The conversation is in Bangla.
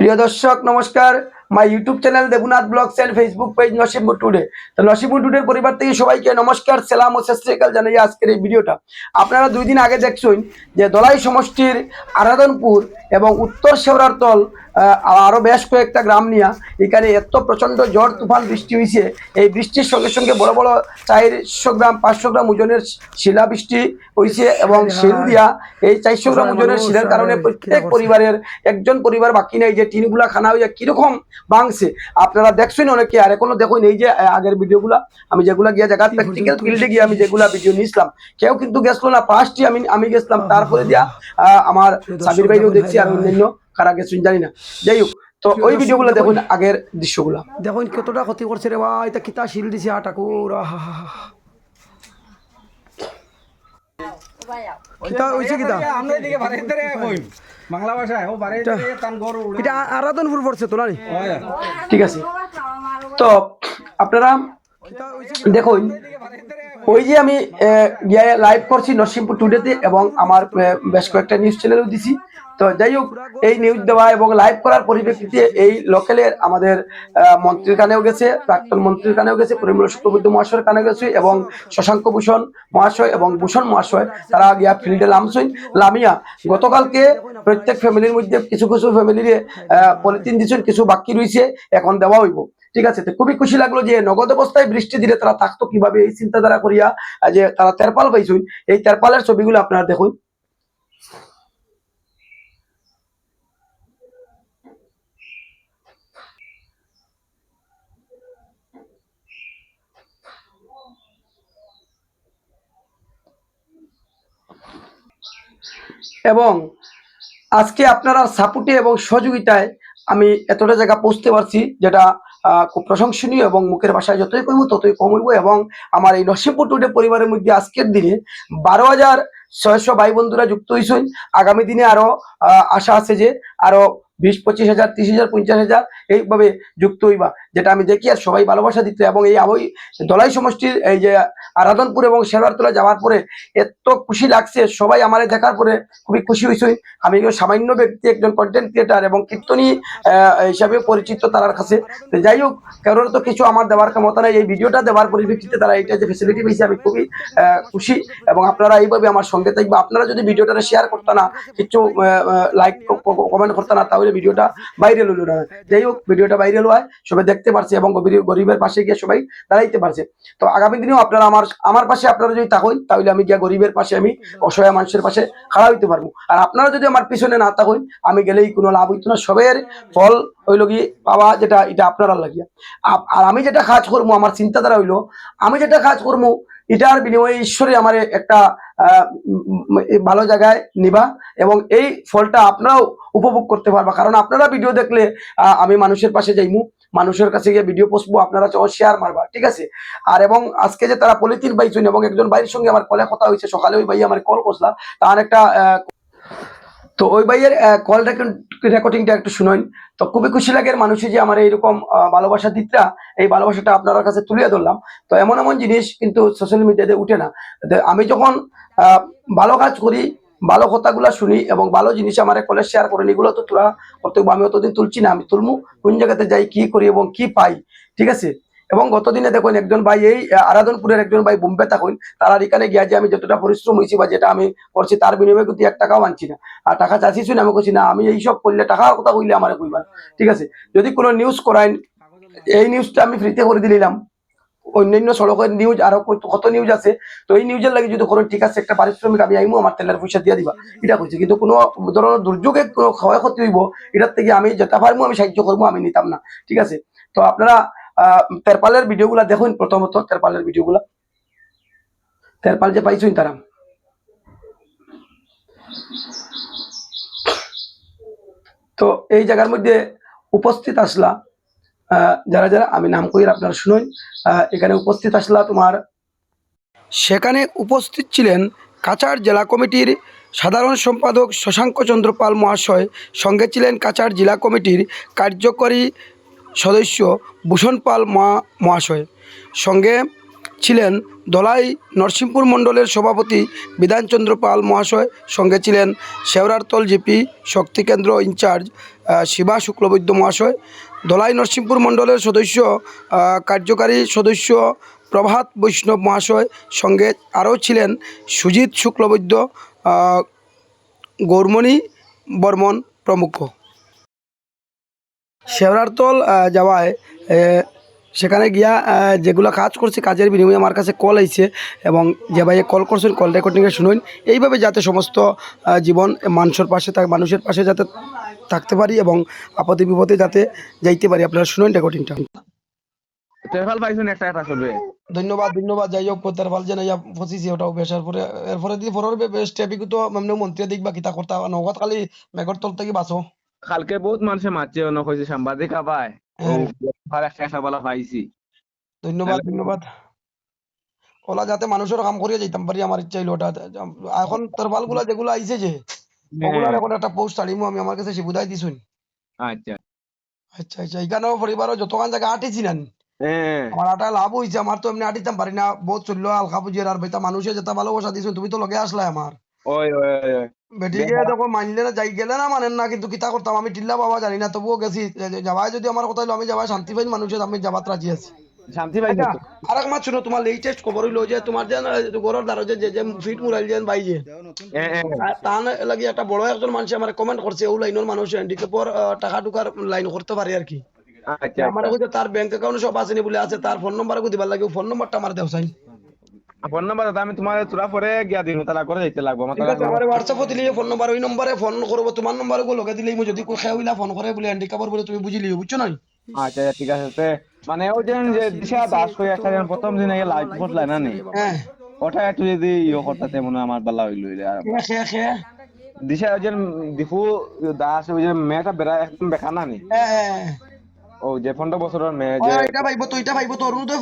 প্রিয় দর্শক নমস্কার। My YouTube channel Debnath vlogs and Facebook page Nasimpur today. তো নসিমপুর টুডের পরিবার থেকে সবাইকে নমস্কার, সালাম ও সত শ্রী আকাল জানাই আজকের এই ভিডিওটা। আপনারা 2 দিন আগে দেখছেন যে দলাই সমষ্টির আরাধনপুর এবং উত্তর শেওড়ারতল আরও বেশ কয়েকটা গ্রাম নিয়ে এখানে এত প্রচণ্ড ঝড় তুফান বৃষ্টি হয়েছে। এই বৃষ্টির সঙ্গে সঙ্গে বড় বড় 400 গ্রাম 500 গ্রাম ওজনের শিলা বৃষ্টি হয়েছে এবং শিল দিয়া এই 400 গ্রাম ওজনের শিলের কারণে প্রত্যেক পরিবারের একজন পরিবার বাকি নেই যে টিনগুলা খানা হইয়া কিরকম ভাঙছে। আপনারা দেখছেন অনেকে, আর এখনো দেখুন এই যে আগের ভিডিওগুলা আমি যেগুলা গিয়া জায়গা প্র্যাকটিক্যাল ফিল্ডে গিয়ে আমি যেগুলা ভিডিও নিয়েছিলাম, কেউ কিন্তু গেছিল না। ফার্স্টই আমি গেছিলাম, তারপরে দিয়া আমার সাবির ভাইও দেখছি আর অন্যান্য কারা গেছেন জানি না। যাই হোক, তো ওই ভিডিওগুলো দেখুন, আগের দৃশ্যগুলা দেখুন কতটা ক্ষতি করছে রে ভাই। এটা কিতা শিল দিছে ঠাকুর, কিতা হইছে কিতা বাংলা ভাষায় ও বারে তান গরু এটা আরাধনপুর পড়ছে তো না? ঠিক আছে। তো আপনারা দেখুন, ওই যে আমি গিয়ে লাইভ করছি নরসিংপুর টুডেতে এবং আমার বেশ কয়েকটা নিউজ চ্যানেলও দিছি। তো যাই হোক, এই নিউজ দেওয়া এবং লাইভ করার পরিপ্রেক্ষিতে এই লোকালের আমাদের মন্ত্রীর কানেও গেছে, প্রাক্তন মন্ত্রীর কানেও গেছে, পরিমল শুক্রবৈদ্য মহাশয়ের কানে গেছে এবং শশাঙ্ক ভূষণ মহাশয় এবং ভূষণ মহাশয় তারা গিয়া ফিল্ডে নামছেন। লামিয়া গতকালকে প্রত্যেক ফ্যামিলির মধ্যে কিছু কিছু ফ্যামিলির পলিথিন দিচ্ছেন, কিছু বাকি রয়েছে, এখন দেওয়া হইব। ঠিক আছে। তো খুবই খুশি লাগলো যে নগদ অবস্থায় বৃষ্টি দিলে তারা থাকতো কিভাবে, এই চিন্তাধারা করিয়া যে তারা তেরপাল পাইছেন। এই তেরপালের ছবিগুলো আপনারা দেখুন। এবং আজকে আপনারা সাপোর্টে এবং সহযোগিতায় আমি এতটা জায়গা পৌঁছতে পারছি, যেটা খুব প্রশংসনীয় এবং মুখের ভাষায় যতই কমব ততই কম হইব। এবং আমার এই নরসিংপুর টুডে পরিবারের মধ্যে আজকের দিনে 12,600 ভাই বন্ধুরা যুক্ত হয়েছেন। আগামী দিনে আরো আশা আছে যে আরো 20-25,000, 30,000, 50,000 এইভাবে যুক্ত হইবা, যেটা আমি দেখি। আর সবাই ভালোবাসা দিতে এবং এই দলাই সমষ্টির এই যে আরাধনপুর এবং শেওড়ারতলা যাওয়ার পরে এত খুশি লাগছে, সবাই আমারে দেখার পরে খুবই খুশি হয়েছে। আমি সামান্য ব্যক্তি, একজন কন্টেন্ট ক্রিয়েটার এবং কীর্তনী হিসাবে পরিচিত তার কাছে। যাই হোক, কারোর তো কিছু আমার দেওয়ার ক্ষমতা নাই। এই ভিডিওটা দেওয়ার পরিপ্রেক্ষিতে তারা এইটা যে ফেসিলিটি পেয়েছে, আমি খুবই খুশি। এবং আপনারা এইভাবে আমার সঙ্গে থাকবে। আপনারা যদি ভিডিওটা শেয়ার করতে না, কিছু লাইক কমেন্ট করতে না, তাহলে ভিডিওটা ভাইরাল হলো না। যাই হোক, ভিডিওটা ভাইরাল হয়, সবাই দেখতে পারছে এবং গরিবের পাশে গিয়ে সবাই দাঁড়াইতে পারছে। তো আগামী দিনেও আপনারা আমার পাশে আপনারা যদি থাকেন, তাহলে আমি গিয়া গরিবের পাশে, আমি অসহায় মানুষের পাশে খাড়া হইতে পারবো। আর আপনারা যদি আমার পিছনে না থাকেন, আমি গেলেই কোনো লাভ হইতো না। সবের ফল হইল কি পাওয়া, যেটা এটা আপনারা লাগিয়া। আর আমি যেটা কাজ করবো, আমার চিন্তাধারা হইলো, আমি যেটা কাজ করবো এটার বিনিময়ে ঈশ্বরে আমার একটা ভালো জায়গায় নিবা এবং এই ফলটা আপনারাও উপভোগ করতে পারবা। কারণ আপনারা ভিডিও দেখলে আমি মানুষের পাশে যাইমু, মানুষের কাছে গিয়ে ভিডিও পোস্টবো, আপনারা শেয়ার মারবা। ঠিক আছে। আর এবং আজকে যে তারা পলিথিন পাইছেন এবং একজন ভাইয়ের সঙ্গে আমার কলে কথা হয়েছে সকালে, ওই ভাই আমার কল করছিলাম, তার একটা তো ওই ভাইয়ের কল রেকর্ডিংটা একটু শুনুন। তো খুবই খুশি লাগে মানুষই যে আমার এইরকম ভালোবাসা দিতরা, এই ভালোবাসাটা আপনার কাছে তুলে ধরলাম। তো এমন এমন জিনিস কিন্তু সোশ্যাল মিডিয়াতে উঠে না। আমি যখন ভালো কাজ করি, ভালো কথাগুলো শুনি এবং ভালো জিনিস আমার কলে শেয়ার করেন, এগুলো তো তোরা করতে, আমি অতদিন তুলছি না। আমি তুলমু কোন জায়গাতে যাই, কি করি এবং কি পাই। ঠিক আছে। এবং গতদিনে দেখুন একজন ভাই, এই আরাধনপুরের একজন ভাই বোম্বে থাকুন, তারা এখানে গিয়া যে আমি যতটা পরিশ্রম হয়েছি বা যেটা আমি করছি, তার বিনিময়ে কিন্তু 1 টাকাও আনছি না। আর টাকা চাচ্ছি না, আমি করছি না, আমি এইসব করলে টাকার কথা কইলে আমার কইবার। ঠিক আছে। যদি কোনো নিউজ করাইন, এই নিউজটা আমি ফ্রিতে করে দিলাম। অন্যান্য সড়কের নিউজ আরো কত নিউজ আছে, তো এই নিউজের লাগে যদি করেন, ঠিক আছে, একটা পারিশ্রমিক আমি আইমু, আমার তেলের পয়সা দিয়ে দিবা, এটা করছি। কিন্তু কোনো ধরনের দুর্যোগে কোনো ক্ষয়ক্ষতি হইব, এটার থেকে আমি যেটা পারবো আমি সাহায্য করবো, আমি নিতাম না। ঠিক আছে। তো আপনারা তেরপালের ভিডিওগুলা দেখুন। প্রথমত তেরপালের ভিডিওগুলা, তেরপাল যে পাইছুন তারা। তো এই জায়গার মধ্যে উপস্থিত আসলা যারা যারা, আমি নাম কই আপনারা শুনুন। এখানে উপস্থিত আসলা তোমার, সেখানে উপস্থিত ছিলেন কাছাড় জেলা কমিটির সাধারণ সম্পাদক শশাঙ্ক চন্দ্র পাল মহাশয়, সঙ্গে ছিলেন কাছাড় জেলা কমিটির কার্যকরী সদস্য ভূষণ পাল মহাশয়, সঙ্গে ছিলেন ধলাই নরসিংপুর মণ্ডলের সভাপতি বিধানচন্দ্র পাল মহাশয়, সঙ্গে ছিলেন শেওড়ারতল জিপি শক্তিকেন্দ্র ইনচার্জ শিবা শুক্লবৈদ্য মহাশয়, ধলাই নরসিংপুর মণ্ডলের সদস্য কার্যকারী সদস্য প্রভাত বৈষ্ণব মহাশয়, সঙ্গে আরও ছিলেন সুজিত শুক্লবৈদ্য, গৌরমণি বর্মন প্রমুখ। শেওড়ারতল যাওয়ায় সেখানে গিয়া যেগুলো কাজ করছে কাজের বিনিময়ে আমার কাছে কল আইছে, এবং যে ভাই কল করছেন কল রেকর্ডিংয়ে শুনুন, এইভাবে যাতে সমস্ত জীবন মানুষের পাশে মানুষের পাশে যাতে থাকতে পারি এবং আপদে বিপদে যাতে যাইতে পারি। আপনারা শুনুন রেকর্ডিংটা। তেরফাল পাইছেন একটা একটা চলবে। ধন্যবাদ ধন্যবাদ। যাই হোক তারফাল যে নাইয়া ফসিছি ওটাও বেসার পরে এরপরে দিয়ে পরের স্টেপিক তো এমনি মন্ত্রী দেখবা কিতা করতা নগদ খালি মেঘর তল থেকে বাঁচো। কালকে বহুত মানুষে মারছে অন্য কইছে সাংবাদিক আবাই ও আর একটা বলা পাইছি। ধন্যবাদ ধন্যবাদ। ওলা যাতে মানুষের কাম করিয়া যাইতাম পারি, আমার ইচ্ছা হইলো ওটা। এখন তারফাল গুলা যেগুলো আইছে যে ওগুলার এখন একটা পোস্ট ছাড়িমু আমি, আমার কাছে শিবুদাই দিছুন। আচ্ছা আচ্ছা আচ্ছা, এখানেও পরিবারও যতক্ষণ জায়গা আটিছি না হ্যাঁ আমার আটা লাভ হয়েছে। আমার তো এমনি আটিতাম পারি না, বহুত চললো আলখা পুজিয়ে। আর বেটা মানুষে যেটা ভালোবাসা দিছুন, তুমি তো লগে আসলাই আমার ওই ওই ওই বেটিকে যখন মানলে না, যাই গেলে না মানেন না, কিন্তু কিতা করতাম আমি টিল্লা বাবা জানি না, তবুও গেছি। যাবাই যদি আমার কথা হইলো আমি যাবাই শান্তি পাই মানুষের, আমি যাবাত রাজি আছি। শান্তি পাইছে আচ্ছা তো। আর এক মাস শুনো, তোমার লেটেস্ট খবর হইলো যে তোমার যে গরর দ্বারা যে যে ফিট মুরাইল যে বাই যে হ্যাঁ হ্যাঁ তার লাগি একটা বড় একজন মানুষ আমার কমেন্ট করছে, ও লাইনের মানুষ হ্যান্ডিক্যাপর টাকা টুকার লাইন করতে পারে আর কি। আচ্ছা আমার কাছে তার ব্যাংক অ্যাকাউন্ট সব আছে নি বলে আছে, তার ফোন নাম্বার দিবার লাগে, ফোন নাম্বারটা আমার দেও চাই। ফোন নাম্বার আমি তোমার তোরা পরে গিয়া দিন তারা করে যাইতে লাগবো আমার ঠিক আছে, আমার হোয়াটসঅ্যাপে দিলে ফোন নাম্বার, ওই নম্বরে ফোন করবো, তোমার নম্বরে লগে দিলেই যদি কোই খেয়ে হইলা ফোন করে বলে হ্যান্ডিক্যাপর বলে তুমি বুঝি লিও, বুঝছো না? আচ্ছা ঠিক আছে তে মানে ওই যে দিশা দাস কই একটা প্রথম দিন আগে লাইভ করলাই না নি হ্যাঁ ওটা একটু যদি ইয়ে করতে মনে হয় আমার ভালো হইলো আর খেয়ে খেয়ে দিশা ওই যে দীপু দাস ওই যে মেয়েটা বেড়া একদম বেকা না নি হ্যাঁ ও যে 15 বছরের মেয়ে যে এটা ভাইবো তো, এটা ভাইবো তো অরুণোদয়